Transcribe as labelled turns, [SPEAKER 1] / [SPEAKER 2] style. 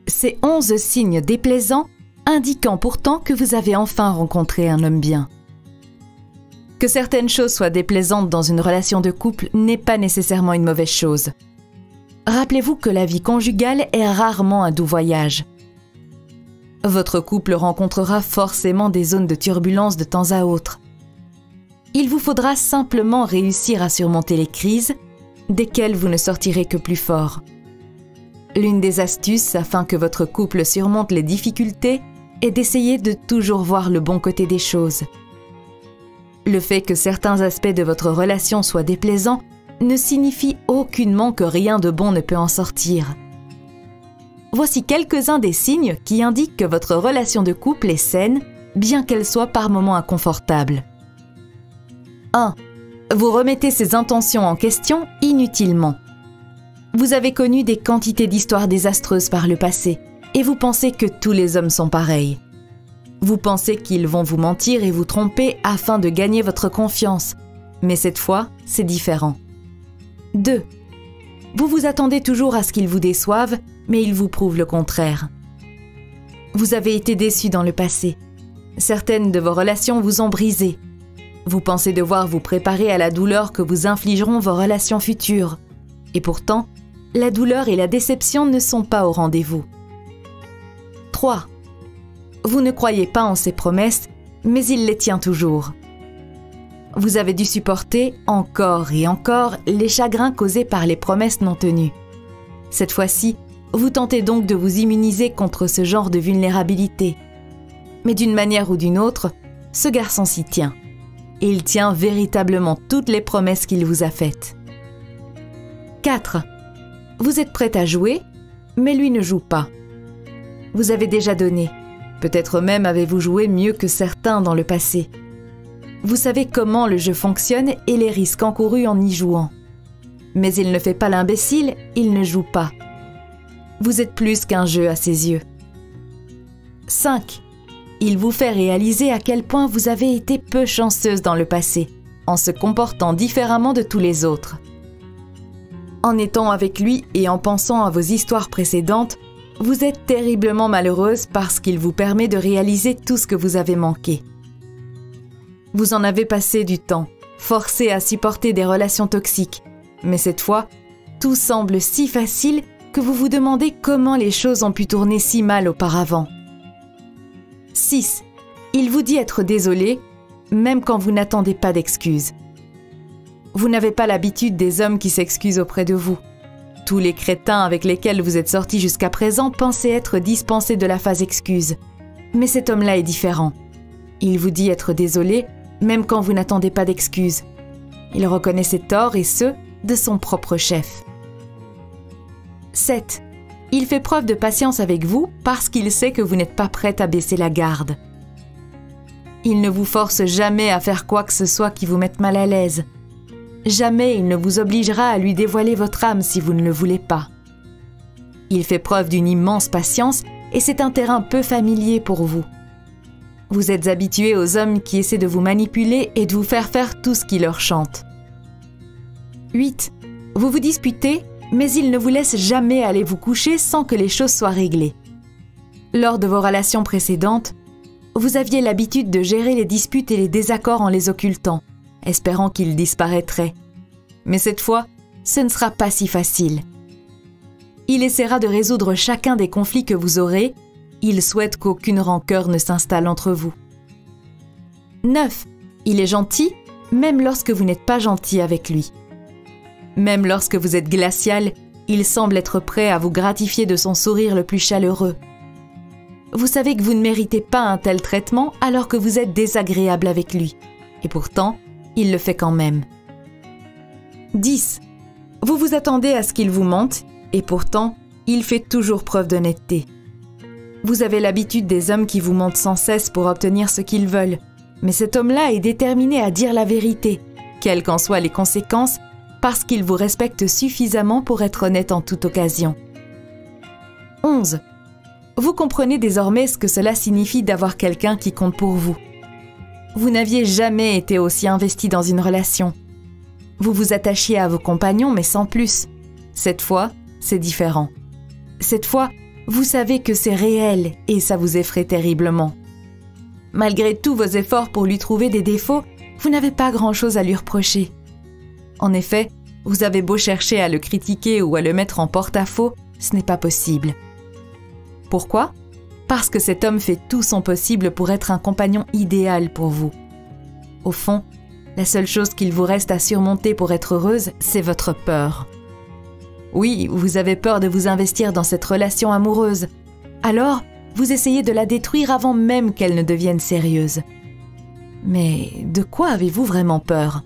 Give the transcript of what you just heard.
[SPEAKER 1] Ces 11 signes déplaisants indiquant pourtant que vous avez enfin rencontré un homme bien. Que certaines choses soient déplaisantes dans une relation de couple n'est pas nécessairement une mauvaise chose. Rappelez-vous que la vie conjugale est rarement un doux voyage. Votre couple rencontrera forcément des zones de turbulence de temps à autre. Il vous faudra simplement réussir à surmonter les crises, desquelles vous ne sortirez que plus fort. L'une des astuces afin que votre couple surmonte les difficultés est d'essayer de toujours voir le bon côté des choses. Le fait que certains aspects de votre relation soient déplaisants ne signifie aucunement que rien de bon ne peut en sortir. Voici quelques-uns des signes qui indiquent que votre relation de couple est saine, bien qu'elle soit par moments inconfortable. 1. Vous remettez ses intentions en question inutilement. Vous avez connu des quantités d'histoires désastreuses par le passé et vous pensez que tous les hommes sont pareils. Vous pensez qu'ils vont vous mentir et vous tromper afin de gagner votre confiance, mais cette fois, c'est différent. 2. Vous vous attendez toujours à ce qu'ils vous déçoivent, mais ils vous prouvent le contraire. Vous avez été déçu dans le passé. Certaines de vos relations vous ont brisé. Vous pensez devoir vous préparer à la douleur que vous infligeront vos relations futures. Et pourtant, la douleur et la déception ne sont pas au rendez-vous. 3. Vous ne croyez pas en ses promesses, mais il les tient toujours. Vous avez dû supporter encore et encore les chagrins causés par les promesses non tenues. Cette fois-ci, vous tentez donc de vous immuniser contre ce genre de vulnérabilité. Mais d'une manière ou d'une autre, ce garçon s'y tient. Et il tient véritablement toutes les promesses qu'il vous a faites. 4. Vous êtes prêt à jouer, mais lui ne joue pas. Vous avez déjà donné. Peut-être même avez-vous joué mieux que certains dans le passé. Vous savez comment le jeu fonctionne et les risques encourus en y jouant. Mais il ne fait pas l'imbécile, il ne joue pas. Vous êtes plus qu'un jeu à ses yeux. 5. Il vous fait réaliser à quel point vous avez été peu chanceuse dans le passé, en se comportant différemment de tous les autres. En étant avec lui et en pensant à vos histoires précédentes, vous êtes terriblement malheureuse parce qu'il vous permet de réaliser tout ce que vous avez manqué. Vous en avez passé du temps, forcé à supporter des relations toxiques, mais cette fois, tout semble si facile que vous vous demandez comment les choses ont pu tourner si mal auparavant. 6. Il vous dit être désolé, même quand vous n'attendez pas d'excuses. Vous n'avez pas l'habitude des hommes qui s'excusent auprès de vous. Tous les crétins avec lesquels vous êtes sortis jusqu'à présent pensaient être dispensés de la phase excuse. Mais cet homme-là est différent. Il vous dit être désolé, même quand vous n'attendez pas d'excuses. Il reconnaît ses torts et ceux de son propre chef. 7. Il fait preuve de patience avec vous parce qu'il sait que vous n'êtes pas prête à baisser la garde. Il ne vous force jamais à faire quoi que ce soit qui vous mette mal à l'aise. Jamais il ne vous obligera à lui dévoiler votre âme si vous ne le voulez pas. Il fait preuve d'une immense patience et c'est un terrain peu familier pour vous. Vous êtes habitué aux hommes qui essaient de vous manipuler et de vous faire faire tout ce qui leur chante. 8. Vous vous disputez, mais il ne vous laisse jamais aller vous coucher sans que les choses soient réglées. Lors de vos relations précédentes, vous aviez l'habitude de gérer les disputes et les désaccords en les occultant, espérant qu'ils disparaîtraient. Mais cette fois, ce ne sera pas si facile. Il essaiera de résoudre chacun des conflits que vous aurez. Il souhaite qu'aucune rancœur ne s'installe entre vous. 9. Il est gentil, même lorsque vous n'êtes pas gentil avec lui. Même lorsque vous êtes glacial, il semble être prêt à vous gratifier de son sourire le plus chaleureux. Vous savez que vous ne méritez pas un tel traitement alors que vous êtes désagréable avec lui. Et pourtant, il le fait quand même. 10. Vous vous attendez à ce qu'il vous mente, et pourtant, il fait toujours preuve d'honnêteté. Vous avez l'habitude des hommes qui vous mentent sans cesse pour obtenir ce qu'ils veulent, mais cet homme-là est déterminé à dire la vérité, quelles qu'en soient les conséquences, parce qu'il vous respecte suffisamment pour être honnête en toute occasion. 11. Vous comprenez désormais ce que cela signifie d'avoir quelqu'un qui compte pour vous. Vous n'aviez jamais été aussi investi dans une relation. Vous vous attachiez à vos compagnons, mais sans plus. Cette fois, c'est différent. Cette fois, Vous savez que c'est réel et ça vous effraie terriblement. Malgré tous vos efforts pour lui trouver des défauts, vous n'avez pas grand-chose à lui reprocher. En effet, vous avez beau chercher à le critiquer ou à le mettre en porte-à-faux, ce n'est pas possible. Pourquoi ? Parce que cet homme fait tout son possible pour être un compagnon idéal pour vous. Au fond, la seule chose qu'il vous reste à surmonter pour être heureuse, c'est votre peur. Oui, vous avez peur de vous investir dans cette relation amoureuse. Alors, vous essayez de la détruire avant même qu'elle ne devienne sérieuse. Mais de quoi avez-vous vraiment peur ?